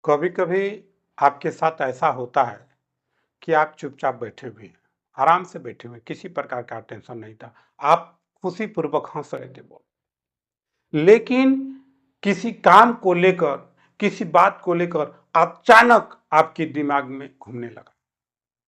कभी कभी आपके साथ ऐसा होता है कि आप चुपचाप बैठे हुए हैं, आराम से बैठे हुए हैं, किसी प्रकार का टेंशन नहीं था। आप खुशी पूर्वक हंस रहे थे, बोल, लेकिन किसी काम को लेकर, किसी बात को लेकर अचानक आपके दिमाग में घूमने लगा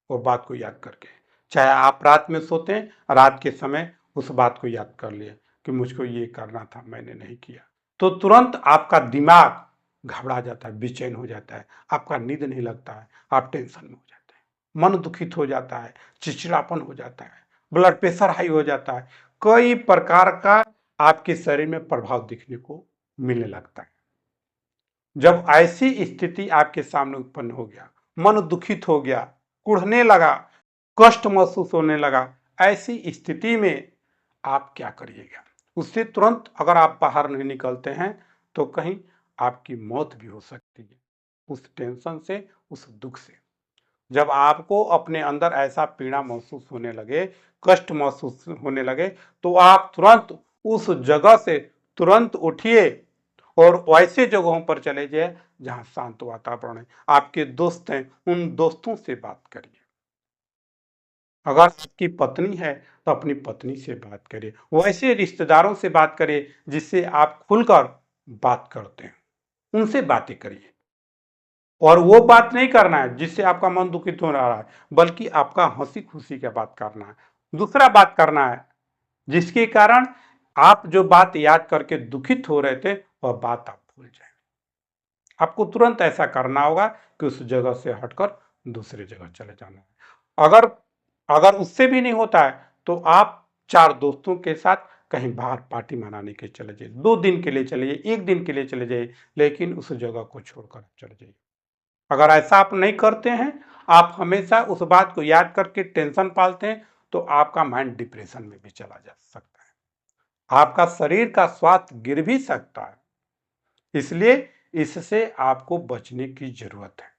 वो बात को याद करके। चाहे आप रात में सोते हैं, रात के समय उस बात को याद कर लिए कि मुझको ये करना था, मैंने नहीं किया, तो तुरंत आपका दिमाग घबरा जाता है, बेचैन हो जाता है, आपका नींद नहीं लगता है, आप टेंशन में हो जाते हैं, मन दुखित हो जाता है, चिड़चिड़ापन हो जाता है, ब्लड प्रेशर हाई हो जाता है, कई प्रकार का आपके शरीर में प्रभाव दिखने को मिलने लगता है। जब ऐसी स्थिति आपके सामने उत्पन्न हो गया, मन दुखित हो गया, कुढ़ने लगा, कष्ट महसूस होने लगा, ऐसी स्थिति में आप क्या करिएगा? उससे तुरंत अगर आप बाहर नहीं निकलते हैं तो कहीं आपकी मौत भी हो सकती है, उस टेंशन से, उस दुख से। जब आपको अपने अंदर ऐसा पीड़ा महसूस होने लगे, कष्ट महसूस होने लगे, तो आप तुरंत उस जगह से तुरंत उठिए और वैसे जगहों पर चले जाए जहां शांत वातावरण है। आपके दोस्त हैं, उन दोस्तों से बात करिए। अगर आपकी पत्नी है तो अपनी पत्नी से बात करिए, वैसे रिश्तेदारों से बात करिए जिससे आप खुलकर बात करते हैं, उनसे बातें करिए। और वो बात नहीं करना है जिससे आपका मन दुखित हो रहा है, बल्कि आपका हंसी खुशी का बात करना है। दूसरा बात करना है जिसके कारण आप जो बात याद करके दुखित हो रहे थे वह बात आप भूल जाए। आपको तुरंत ऐसा करना होगा कि उस जगह से हटकर दूसरी जगह चले जाना है। अगर अगर उससे भी नहीं होता है तो आप चार दोस्तों के साथ कहीं बाहर पार्टी मनाने के चले जाइए, 2 दिन के लिए चले जाइए, 1 दिन के लिए चले जाइए, लेकिन उस जगह को छोड़कर चले जाइए। अगर ऐसा आप नहीं करते हैं, आप हमेशा उस बात को याद करके टेंशन पालते हैं, तो आपका माइंड डिप्रेशन में भी चला जा सकता है, आपका शरीर का स्वास्थ्य गिर भी सकता है। इसलिए इससे आपको बचने की जरूरत है।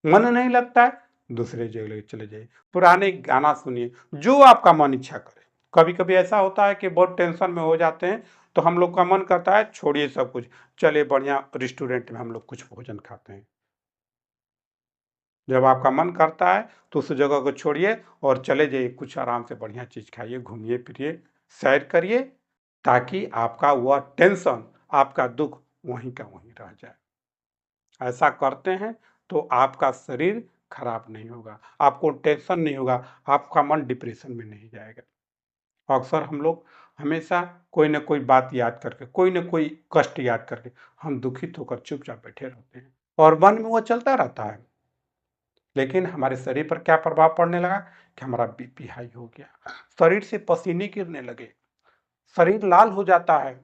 मन नहीं लगता है, दूसरे जगह चले जाइए, पुराने गाना सुनिए, जो आपका मन इच्छा करे। कभी कभी ऐसा होता है कि बहुत टेंशन में हो जाते हैं, तो हम लोग का मन करता है छोड़िए सब कुछ, चले बढ़िया रेस्टोरेंट में हम लोग कुछ भोजन खाते हैं। जब आपका मन करता है तो उस जगह को छोड़िए और चले जाइए, कुछ आराम से बढ़िया चीज खाइए, घूमिए फिरिए, सैर करिए, ताकि आपका वह टेंशन, आपका दुख वहीं का वहीं रह जाए। ऐसा करते हैं तो आपका शरीर खराब नहीं होगा, आपको टेंशन नहीं होगा, आपका मन डिप्रेशन में नहीं जाएगा। अक्सर हम लोग हमेशा कोई ना कोई बात याद करके, कोई ना कोई कष्ट याद करके हम दुखित होकर चुपचाप बैठे रहते हैं और मन में वो चलता रहता है। लेकिन हमारे शरीर पर क्या प्रभाव पड़ने लगा कि हमारा बीपी हाई हो गया, शरीर से पसीने गिरने लगे, शरीर लाल हो जाता है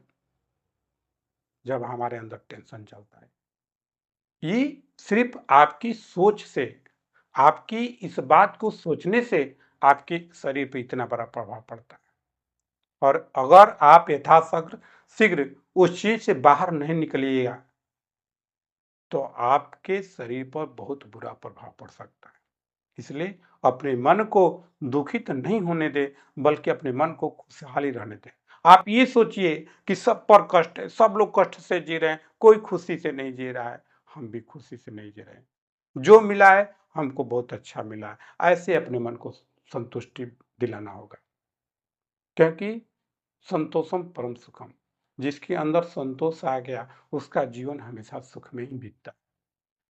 जब हमारे अंदर टेंशन चलता है। ये सिर्फ आपकी सोच से, आपकी इस बात को सोचने से आपके शरीर पर इतना बड़ा प्रभाव पड़ता है। और अगर आप यथाशीघ्र शीघ्र उस चीज से बाहर नहीं निकलिएगा तो आपके शरीर पर बहुत बुरा प्रभाव पड़ सकता है। इसलिए अपने मन को दुखित नहीं होने दे, बल्कि अपने मन को खुशहाली रहने दें। आप ये सोचिए कि सब पर कष्ट है, सब लोग कष्ट से जी रहे हैं, कोई खुशी से नहीं जी रहा है, हम भी खुशी से नहीं जी रहे हैं। जो मिला है हमको बहुत अच्छा मिला है, ऐसे अपने मन को संतुष्टि दिलाना होगा। क्योंकि संतोषम परम सुखम, जिसके अंदर संतोष आ गया उसका जीवन हमेशा सुख में ही बीतता।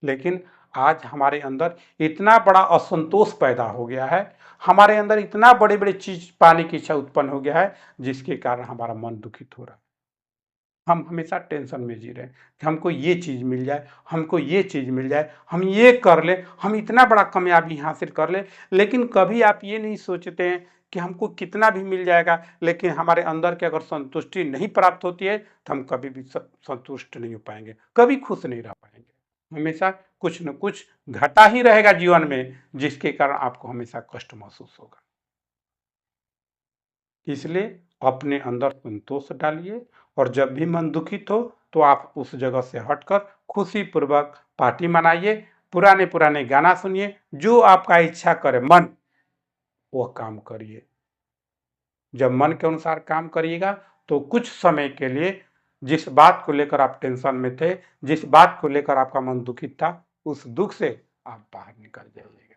लेकिन आज हमारे अंदर इतना बड़ा असंतोष पैदा हो गया है, हमारे अंदर इतना बड़े बड़े चीज पाने की इच्छा उत्पन्न हो गया है, जिसके कारण हमारा मन दुखित हो रहा है। हम हमेशा टेंशन में जी रहे हैं कि हमको ये चीज मिल जाए, हमको ये चीज मिल जाए, हम ये कर ले, हम इतना बड़ा कामयाबी हासिल कर ले। लेकिन कभी आप ये नहीं सोचते हैं कि हमको कितना भी मिल जाएगा, लेकिन हमारे अंदर की अगर संतुष्टि नहीं प्राप्त होती है तो हम कभी भी संतुष्ट नहीं हो पाएंगे, कभी खुश नहीं रह पाएंगे। हमेशा कुछ न कुछ घटा ही रहेगा जीवन में, जिसके कारण आपको हमेशा कष्ट महसूस होगा। इसलिए अपने अंदर संतोष डालिए, और जब भी मन दुखित हो तो आप उस जगह से हटकर खुशी पूर्वक पार्टी मनाइए, पुराने पुराने गाना सुनिए, जो आपका इच्छा करे मन वह काम करिए। जब मन के अनुसार काम करिएगा तो कुछ समय के लिए जिस बात को लेकर आप टेंशन में थे, जिस बात को लेकर आपका मन दुखित था, उस दुख से आप बाहर निकल जाइएगा।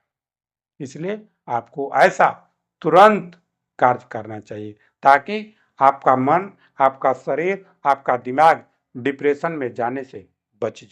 इसलिए आपको ऐसा तुरंत कार्य करना चाहिए ताकि आपका मन, आपका शरीर, आपका दिमाग डिप्रेशन में जाने से बच जाए।